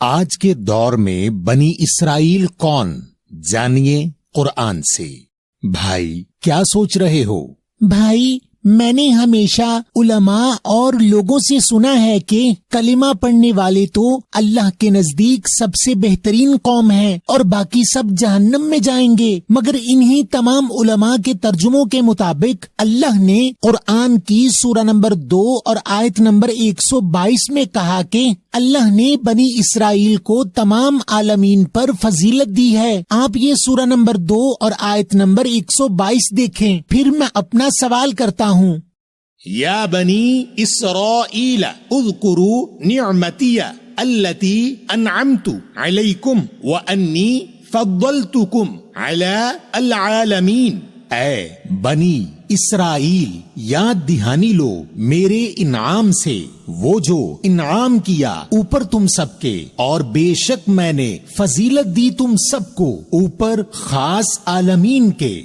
آج کے دور میں بنی اسرائیل کون، جانیے قرآن سے۔ بھائی کیا سوچ رہے ہو؟ بھائی میں نے ہمیشہ علماء اور لوگوں سے سنا ہے کہ کلمہ پڑھنے والے تو اللہ کے نزدیک سب سے بہترین قوم ہے اور باقی سب جہنم میں جائیں گے، مگر انہی تمام علماء کے ترجموں کے مطابق اللہ نے قرآن کی سورہ نمبر 2 اور آیت نمبر 122 میں کہا کہ اللہ نے بنی اسرائیل کو تمام عالمین پر فضیلت دی ہے۔ آپ یہ سورہ نمبر 2 اور آیت نمبر 122 دیکھیں، پھر میں اپنا سوال کرتا ہوں۔ یا بنی اسرائیل اذکروا نعمتی التی انعمت علیکم وانی فضلتکم علی العالمین۔ اے بنی اسرائیل، یاد دہانی لو میرے انعام سے، وہ جو انعام کیا اوپر تم سب کے، اور بے شک میں نے فضیلت دی تم سب کو اوپر خاص عالمین کے۔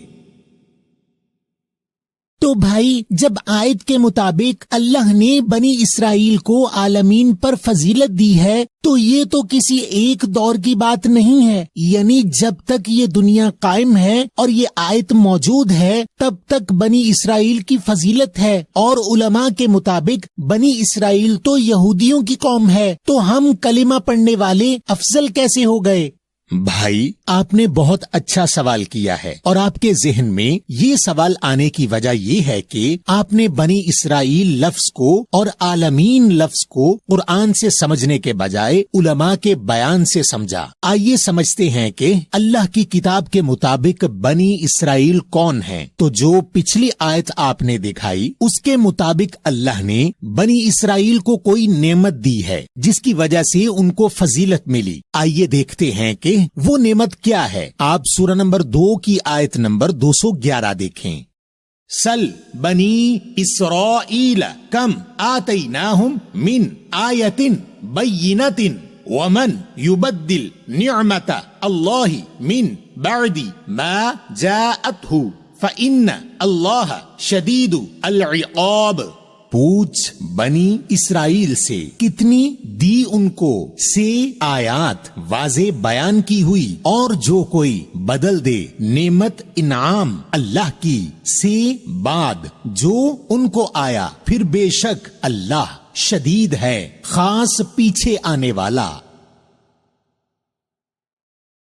تو بھائی جب آیت کے مطابق اللہ نے بنی اسرائیل کو عالمین پر فضیلت دی ہے تو یہ تو کسی ایک دور کی بات نہیں ہے، یعنی جب تک یہ دنیا قائم ہے اور یہ آیت موجود ہے تب تک بنی اسرائیل کی فضیلت ہے، اور علماء کے مطابق بنی اسرائیل تو یہودیوں کی قوم ہے، تو ہم کلمہ پڑھنے والے افضل کیسے ہو گئے؟ بھائی آپ نے بہت اچھا سوال کیا ہے، اور آپ کے ذہن میں یہ سوال آنے کی وجہ یہ ہے کہ آپ نے بنی اسرائیل لفظ کو اور عالمین لفظ کو قرآن سے سمجھنے کے بجائے علماء کے بیان سے سمجھا۔ آئیے سمجھتے ہیں کہ اللہ کی کتاب کے مطابق بنی اسرائیل کون ہیں۔ تو جو پچھلی آیت آپ نے دکھائی اس کے مطابق اللہ نے بنی اسرائیل کو کوئی نعمت دی ہے جس کی وجہ سے ان کو فضیلت ملی۔ آئیے دیکھتے ہیں کہ وہ نعمت کیا ہے۔ آپ سورہ نمبر 2 کی آیت نمبر 211 دیکھیں۔ سل بنی اسرائیل کم آتیناہم من آیت بینۃ ومن یبدل نعمت اللہ من بعد ما جاءتہ فإن اللہ شدید العقاب۔ پوچھ بنی اسرائیل سے کتنی دی ان کو سے آیات واضح بیان کی ہوئی، اور جو کوئی بدل دے نعمت انعام اللہ کی سے بعد جو ان کو آیا، پھر بے شک اللہ شدید ہے، خاص پیچھے آنے والا۔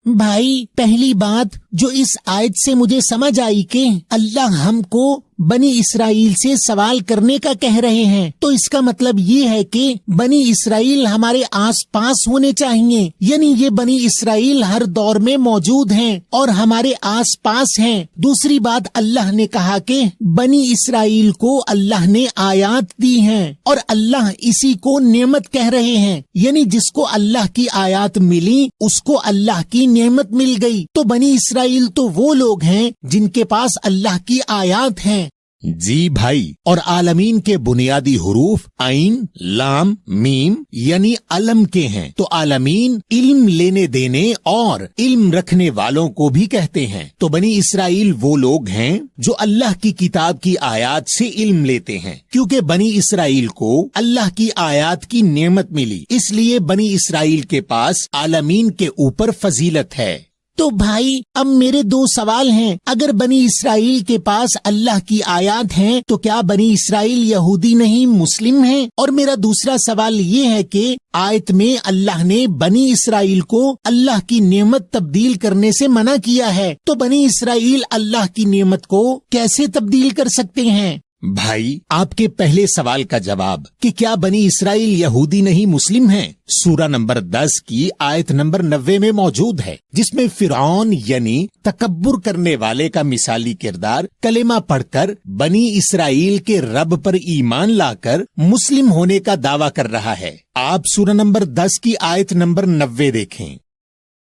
بھائی پہلی بات جو اس آیت سے مجھے سمجھ آئی کہ اللہ ہم کو بنی اسرائیل سے سوال کرنے کا کہہ رہے ہیں، تو اس کا مطلب یہ ہے کہ بنی اسرائیل ہمارے آس پاس ہونے چاہیے، یعنی یہ بنی اسرائیل ہر دور میں موجود ہیں اور ہمارے آس پاس ہیں۔ دوسری بات اللہ نے کہا کہ بنی اسرائیل کو اللہ نے آیات دی ہیں، اور اللہ اسی کو نعمت کہہ رہے ہیں، یعنی جس کو اللہ کی آیات ملی اس کو اللہ کی نعمت مل گئی۔ تو بنی اسرائیل تو وہ لوگ ہیں جن کے پاس اللہ کی آیات ہیں۔ جی بھائی، اور عالمین کے بنیادی حروف عین لام میم یعنی علم کے ہیں، تو عالمین علم لینے دینے اور علم رکھنے والوں کو بھی کہتے ہیں۔ تو بنی اسرائیل وہ لوگ ہیں جو اللہ کی کتاب کی آیات سے علم لیتے ہیں، کیونکہ بنی اسرائیل کو اللہ کی آیات کی نعمت ملی، اس لیے بنی اسرائیل کے پاس عالمین کے اوپر فضیلت ہے۔ تو بھائی اب میرے 2 سوال ہیں، اگر بنی اسرائیل کے پاس اللہ کی آیات ہیں تو کیا بنی اسرائیل یہودی نہیں مسلم ہیں؟ اور میرا دوسرا سوال یہ ہے کہ آیت میں اللہ نے بنی اسرائیل کو اللہ کی نعمت تبدیل کرنے سے منع کیا ہے، تو بنی اسرائیل اللہ کی نعمت کو کیسے تبدیل کر سکتے ہیں؟ بھائی آپ کے پہلے سوال کا جواب کہ کیا بنی اسرائیل یہودی نہیں مسلم ہیں، سورہ نمبر 10 کی آیت نمبر 90 میں موجود ہے، جس میں فرعون یعنی تکبر کرنے والے کا مثالی کردار کلمہ پڑھ کر بنی اسرائیل کے رب پر ایمان لا کر مسلم ہونے کا دعویٰ کر رہا ہے۔ آپ سورہ نمبر 10 کی آیت نمبر 90 دیکھیں۔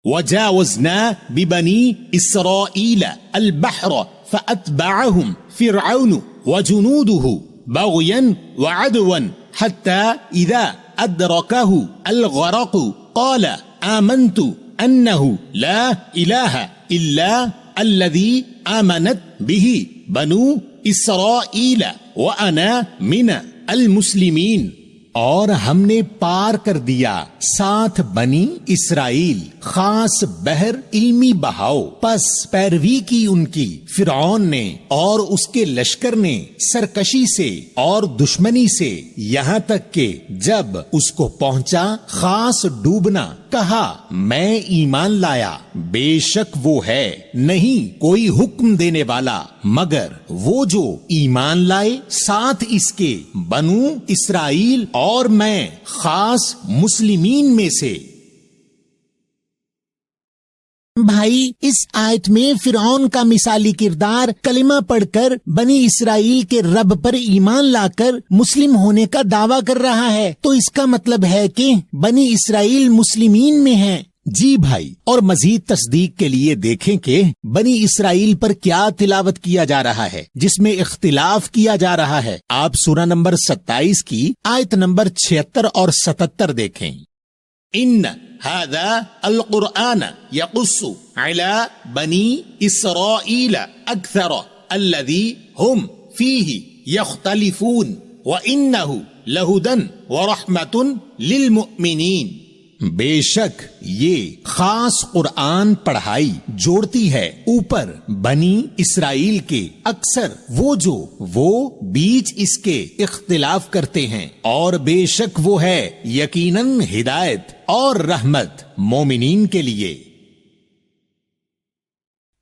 وَجَاوَزْنَا بِبَنِي إِسْرَائِيلَ الْبَحْرَ فَأَتْبَعَهُمْ فِرْعَوْنُ وَجُنُودُهُ بَغْيًا وَعَدْوًا حَتَّى إِذَا أَدْرَكَهُ الْغَرَقُ قَالَ آمَنْتُ أَنَّهُ لَا إِلَهَ إِلَّا الَّذِي آمَنَتْ بِهِ بَنُو إِسْرَائِيلَ وَأَنَا مِنَ الْمُسْلِمِينَ۔ اور ہم نے پار کر دیا ساتھ بنی اسرائیل خاص بحر علمی بہاؤ، پس پیروی کی ان کی فرعون نے اور اس کے لشکر نے سرکشی سے اور دشمنی سے، یہاں تک کہ جب اس کو پہنچا خاص ڈوبنا، کہا میں ایمان لایا، بے شک وہ ہے نہیں کوئی حکم دینے والا مگر وہ جو ایمان لائے ساتھ اس کے بنو اسرائیل اور میں خاص مسلمین میں سے۔ بھائی اس آیت میں فرعون کا مثالی کردار کلمہ پڑھ کر بنی اسرائیل کے رب پر ایمان لا کر مسلم ہونے کا دعویٰ کر رہا ہے، تو اس کا مطلب ہے کہ بنی اسرائیل مسلمین میں ہیں۔ جی بھائی، اور مزید تصدیق کے لیے دیکھیں کہ بنی اسرائیل پر کیا تلاوت کیا جا رہا ہے جس میں اختلاف کیا جا رہا ہے۔ آپ سورہ نمبر 27 کی آیت نمبر 76 اور 77 دیکھیں۔ ان هذا القرآن يقص على بني إسرائيل أكثر الذي هم فيه يختلفون وإنه لهدى ورحمة للمؤمنين۔ بے شک یہ خاص قرآن پڑھائی جوڑتی ہے اوپر بنی اسرائیل کے اکثر وہ بیچ اس کے اختلاف کرتے ہیں، اور بے شک وہ ہے یقیناً ہدایت اور رحمت مومنین کے لیے۔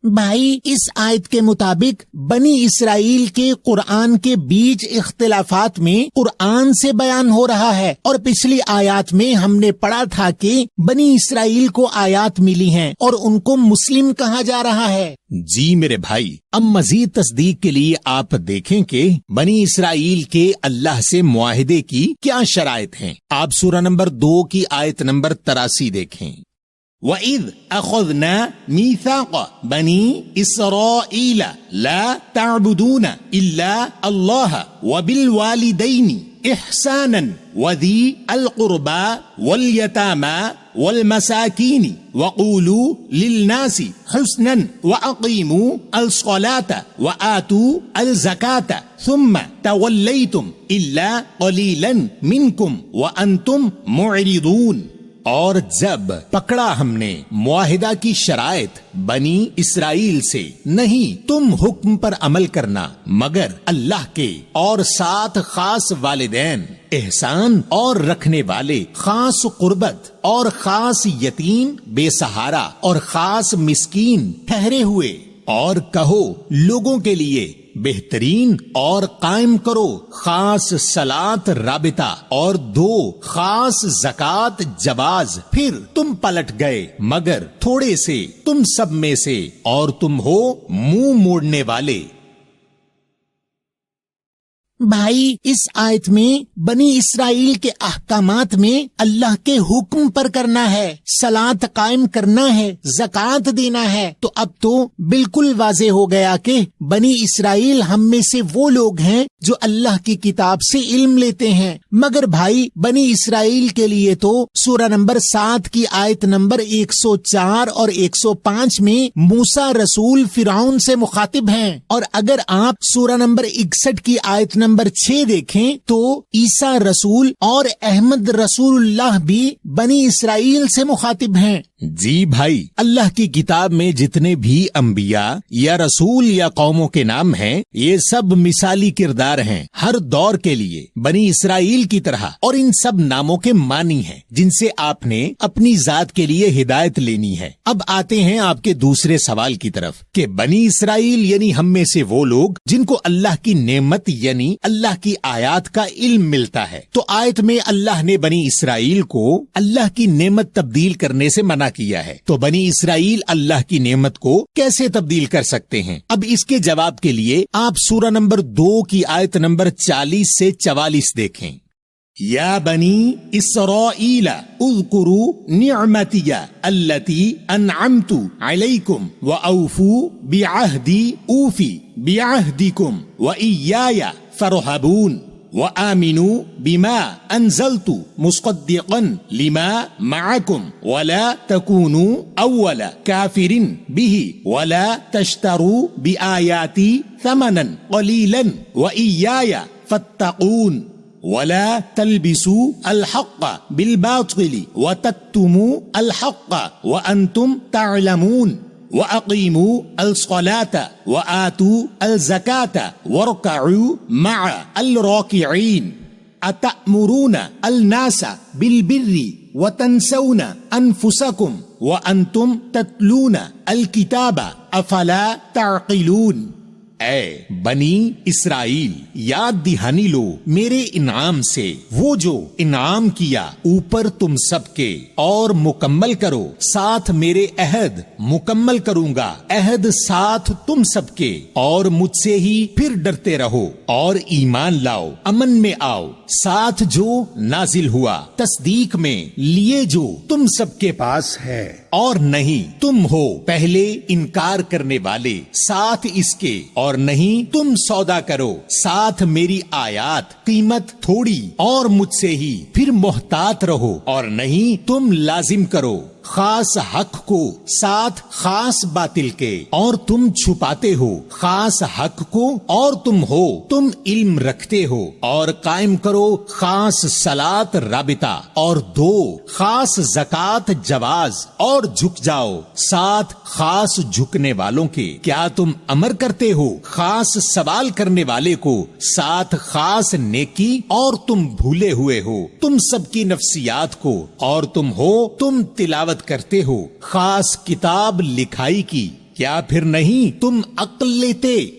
بھائی اس آیت کے مطابق بنی اسرائیل کے قرآن کے بیچ اختلافات میں قرآن سے بیان ہو رہا ہے، اور پچھلی آیات میں ہم نے پڑھا تھا کہ بنی اسرائیل کو آیات ملی ہیں اور ان کو مسلم کہا جا رہا ہے۔ جی میرے بھائی، اب مزید تصدیق کے لیے آپ دیکھیں کہ بنی اسرائیل کے اللہ سے معاہدے کی کیا شرائط ہیں۔ آپ سورہ نمبر 2 کی آیت نمبر 83 دیکھیں۔ وَإِذْ أَخَذْنَا مِيثَاقَ بَنِي إِسْرَائِيلَ لَا تَعْبُدُونَ إِلَّا اللَّهَ وَبِالْوَالِدَيْنِ إِحْسَانًا وَذِي الْقُرْبَى وَالْيَتَامَى وَالْمَسَاكِينِ وَقُولُوا لِلنَّاسِ حُسْنًا وَأَقِيمُوا الصَّلَاةَ وَآتُوا الزَّكَاةَ ثُمَّ تَوَلَّيْتُمْ إِلَّا قَلِيلًا مِنْكُمْ وَأَنْتُمْ مُعْرِضُونَ۔ اور جب پکڑا ہم نے معاہدہ کی شرائط بنی اسرائیل سے، نہیں تم حکم پر عمل کرنا مگر اللہ کے، اور ساتھ خاص والدین، احسان اور رکھنے والے، خاص قربت اور خاص یتیم بے سہارا اور خاص مسکین ٹھہرے ہوئے، اور کہو لوگوں کے لیے بہترین، اور قائم کرو خاص صلاۃ رابطہ اور دو خاص زکوٰۃ جواز۔ پھر تم پلٹ گئے مگر تھوڑے سے تم سب میں سے، اور تم ہو منہ موڑنے والے۔ بھائی اس آیت میں بنی اسرائیل کے احکامات میں اللہ کے حکم پر کرنا ہے، صلاۃ قائم کرنا ہے، زکوٰۃ دینا ہے، تو اب تو بالکل واضح ہو گیا کہ بنی اسرائیل ہم میں سے وہ لوگ ہیں جو اللہ کی کتاب سے علم لیتے ہیں۔ مگر بھائی بنی اسرائیل کے لیے تو سورہ نمبر 7 کی آیت نمبر 104 اور 105 میں موسیٰ رسول فرعون سے مخاطب ہیں، اور اگر آپ سورہ نمبر 61 کی آیت نمبر 6 دیکھیں تو عیسیٰ رسول اور احمد رسول اللہ بھی بنی اسرائیل سے مخاطب ہیں۔ جی بھائی، اللہ کی کتاب میں جتنے بھی انبیاء یا رسول یا قوموں کے نام ہیں یہ سب مثالی کردار ہیں ہر دور کے لیے بنی اسرائیل کی طرح، اور ان سب ناموں کے معنی ہیں جن سے آپ نے اپنی ذات کے لیے ہدایت لینی ہے۔ اب آتے ہیں آپ کے دوسرے سوال کی طرف کہ بنی اسرائیل یعنی ہم میں سے وہ لوگ جن کو اللہ کی نعمت یعنی اللہ کی آیات کا علم ملتا ہے، تو آیت میں اللہ نے بنی اسرائیل کو اللہ کی نعمت تبدیل کرنے سے منع کیا ہے، تو بنی اسرائیل اللہ کی نعمت کو کیسے تبدیل کر سکتے ہیں؟ اب اس کے جواب کے لیے آپ سورہ نمبر 2 کی آیت نمبر 40 سے 44 دیکھیں۔ یا بنی اسرائیل اذکروا نعمتی التی انعمت علیکم واوفوا بعہدی اوفی بعہدکم وایای فارہبون وآمنوا بما انزلت مصدقا لما معكم ولا تكونوا اول كافر به ولا تشتروا بآياتي ثمنا قليلا وإياي فاتقون ولا تلبسوا الحق بالباطل وتكتموا الحق وأنتم تعلمون وأقيموا الصلاة وآتوا الزكاة واركعوا مع الراكعين أتأمرون الناس بالبر وتنسون أنفسكم وأنتم تتلون الكتاب أفلا تعقلون۔ اے بنی اسرائیل، یاد دہانی لو میرے انعام سے، وہ جو انعام کیا اوپر تم سب کے، اور مکمل کرو ساتھ میرے عہد مکمل کروں گا، عہد ساتھ تم سب کے، اور مجھ سے ہی پھر ڈرتے رہو، اور ایمان لاؤ، امن میں آؤ، ساتھ جو نازل ہوا، تصدیق میں لیے جو تم سب کے پاس ہے، اور نہیں تم ہو پہلے انکار کرنے والے ساتھ اس کے، اور نہیں تم سودا کرو ساتھ میری آیات قیمت تھوڑی، اور مجھ سے ہی پھر محتاط رہو، اور نہیں تم لازم کرو خاص حق کو ساتھ خاص باطل کے، اور تم چھپاتے ہو خاص حق کو، اور تم علم رکھتے ہو، اور قائم کرو خاص صلاۃ رابطہ، اور دو خاص زکوٰۃ جواز، اور جھک جاؤ ساتھ خاص جھکنے والوں کے۔ کیا تم امر کرتے ہو خاص سوال کرنے والے کو ساتھ خاص نیکی، اور تم بھولے ہوئے ہو تم سب کی نفسیات کو، اور تم تلاوت کرتے ہو خاص کتاب لکھائی کی، کیا پھر نہیں تم عقل لیتے؟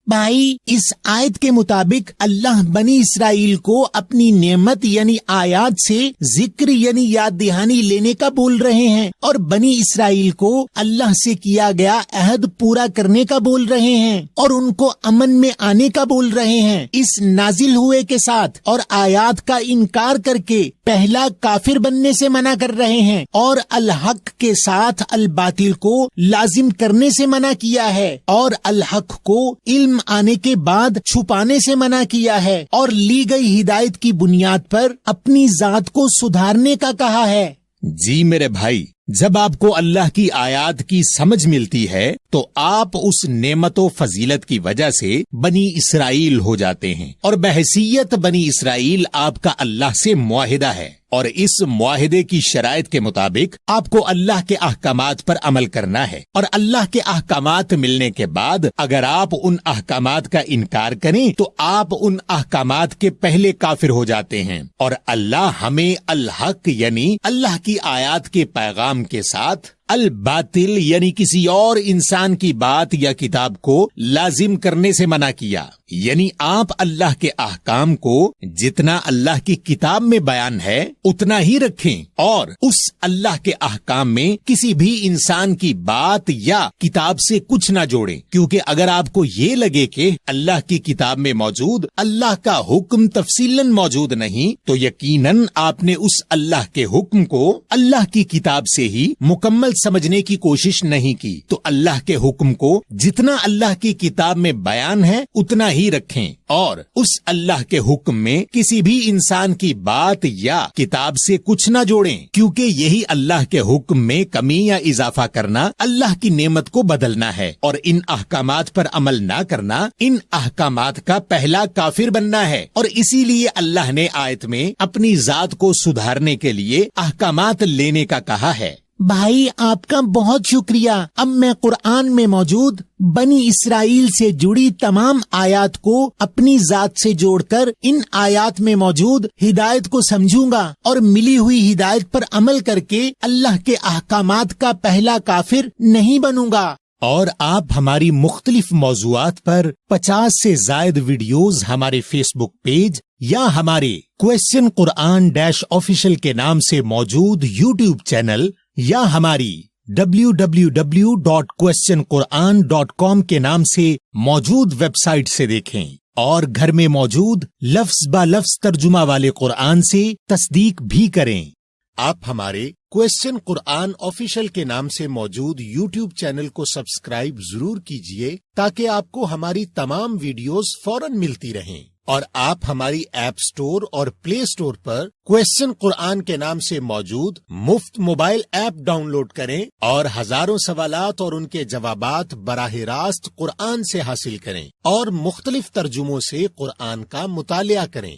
بھائی، اس آیت کے مطابق اللہ بنی اسرائیل کو اپنی نعمت یعنی آیات سے ذکر یعنی یاد دہانی لینے کا بول رہے ہیں، اور بنی اسرائیل کو اللہ سے کیا گیا عہد پورا کرنے کا بول رہے ہیں، اور ان کو امن میں آنے کا بول رہے ہیں اس نازل ہوئے کے ساتھ، اور آیات کا انکار کر کے پہلا کافر بننے سے منع کر رہے ہیں، اور الحق کے ساتھ الباطل کو لازم کرنے سے منع کیا ہے، اور الحق کو علم آنے کے بعد چھپانے سے منع کیا ہے، اور لی گئی ہدایت کی بنیاد پر اپنی ذات کو سدھارنے کا کہا ہے۔ جی میرے بھائی، جب آپ کو اللہ کی آیات کی سمجھ ملتی ہے تو آپ اس نعمت و فضیلت کی وجہ سے بنی اسرائیل ہو جاتے ہیں، اور بحیثیت بنی اسرائیل آپ کا اللہ سے معاہدہ ہے، اور اس معاہدے کی شرائط کے مطابق آپ کو اللہ کے احکامات پر عمل کرنا ہے، اور اللہ کے احکامات ملنے کے بعد اگر آپ ان احکامات کا انکار کریں تو آپ ان احکامات کے پہلے کافر ہو جاتے ہیں، اور اللہ ہمیں الحق یعنی اللہ کی آیات کے پیغام کے ساتھ الباطل یعنی کسی اور انسان کی بات یا کتاب کو لازم کرنے سے منع کیا، یعنی آپ اللہ کے احکام کو جتنا اللہ کی کتاب میں بیان ہے اتنا ہی رکھیں، اور اس اللہ کے احکام میں کسی بھی انسان کی بات یا کتاب سے کچھ نہ جوڑیں، کیونکہ اگر آپ کو یہ لگے کہ اللہ کی کتاب میں موجود اللہ کا حکم تفصیلاً موجود نہیں، تو یقیناً آپ نے اس اللہ کے حکم کو اللہ کی کتاب سے ہی مکمل سمجھنے کی کوشش نہیں کی۔ تو اللہ کے حکم کو جتنا اللہ کی کتاب میں بیان ہے اتنا ہی رکھیں، اور اس اللہ کے حکم میں کسی بھی انسان کی بات یا کتاب سے کچھ نہ جوڑیں، کیونکہ یہی اللہ کے حکم میں کمی یا اضافہ کرنا اللہ کی نعمت کو بدلنا ہے، اور ان احکامات پر عمل نہ کرنا ان احکامات کا پہلا کافر بننا ہے، اور اسی لیے اللہ نے آیت میں اپنی ذات کو سدھارنے کے لیے احکامات لینے کا کہا ہے۔ بھائی، آپ کا بہت شکریہ۔ اب میں قرآن میں موجود بنی اسرائیل سے جڑی تمام آیات کو اپنی ذات سے جوڑ کر ان آیات میں موجود ہدایت کو سمجھوں گا، اور ملی ہوئی ہدایت پر عمل کر کے اللہ کے احکامات کا پہلا کافر نہیں بنوں گا۔ اور آپ ہماری مختلف موضوعات پر 50 سے زائد ویڈیوز ہمارے فیس بک پیج یا ہمارے کوسچن قرآن آفیشل کے نام سے موجود یوٹیوب چینل یا ہماری www.questionquran.com کے نام سے موجود ویب سائٹ سے دیکھیں، اور گھر میں موجود لفظ با لفظ ترجمہ والے قرآن سے تصدیق بھی کریں۔ آپ ہمارے کوسچن قرآن آفیشل کے نام سے موجود یوٹیوب چینل کو سبسکرائب ضرور کیجیے، تاکہ آپ کو ہماری تمام ویڈیوز فوراً ملتی رہیں، اور آپ ہماری ایپ سٹور اور پلے سٹور پر کوسچن قرآن کے نام سے موجود مفت موبائل ایپ ڈاؤن لوڈ کریں اور ہزاروں سوالات اور ان کے جوابات براہ راست قرآن سے حاصل کریں اور مختلف ترجموں سے قرآن کا مطالعہ کریں۔